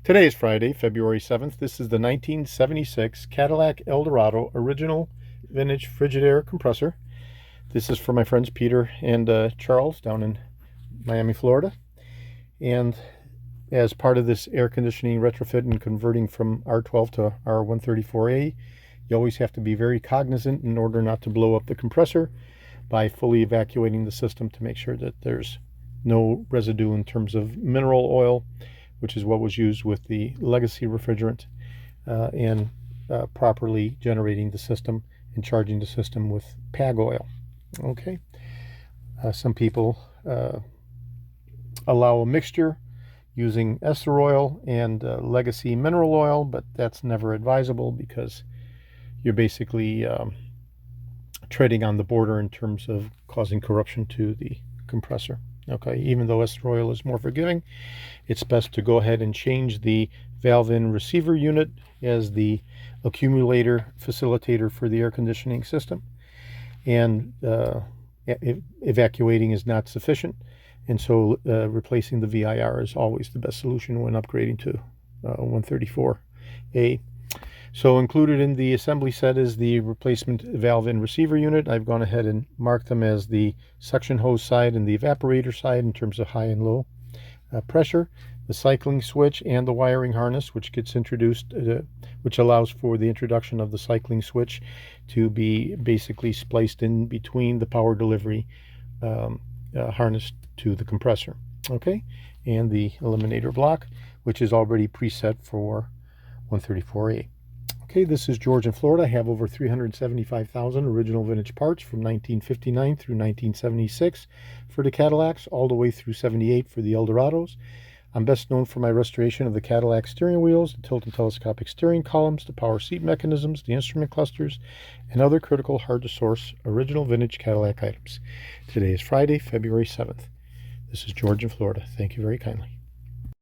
Today is Friday, February 7th. This is the 1976 Cadillac Eldorado original vintage Frigidaire compressor. This is for my friends Peter and Charles down in Miami, Florida. And as part of this air conditioning retrofit and converting from R12 to R134A, you always have to be very cognizant in order not to blow up the compressor by fully evacuating the system to make sure that there's no residue in terms of mineral oil, which is what was used with the legacy refrigerant, and properly generating the system and charging the system with PAG oil. Okay. Some people allow a mixture using ester oil and legacy mineral oil, but that's never advisable because you're basically treading on the border in terms of causing corruption to the compressor. Okay, even though ester oil is more forgiving, it's best to go ahead and change the valve in receiver unit as the accumulator facilitator for the air conditioning system. And evacuating is not sufficient, and so replacing the VIR is always the best solution when upgrading to 134A. So included in the assembly set is the replacement valve in receiver unit. I've gone ahead and marked them as the suction hose side and the evaporator side in terms of high and low pressure, the cycling switch, and the wiring harness, which gets introduced, which allows for the introduction of the cycling switch to be basically spliced in between the power delivery harness to the compressor. Okay, and the eliminator block, which is already preset for 134A. Okay, this is George in Florida. I have over 375,000 original vintage parts from 1959 through 1976 for the Cadillacs, all the way through 78 for the Eldorados. I'm best known for my restoration of the Cadillac steering wheels, the tilt and telescopic steering columns, the power seat mechanisms, the instrument clusters, and other critical hard-to-source original vintage Cadillac items. Today is Friday, February 7th. This is George in Florida. Thank you very kindly.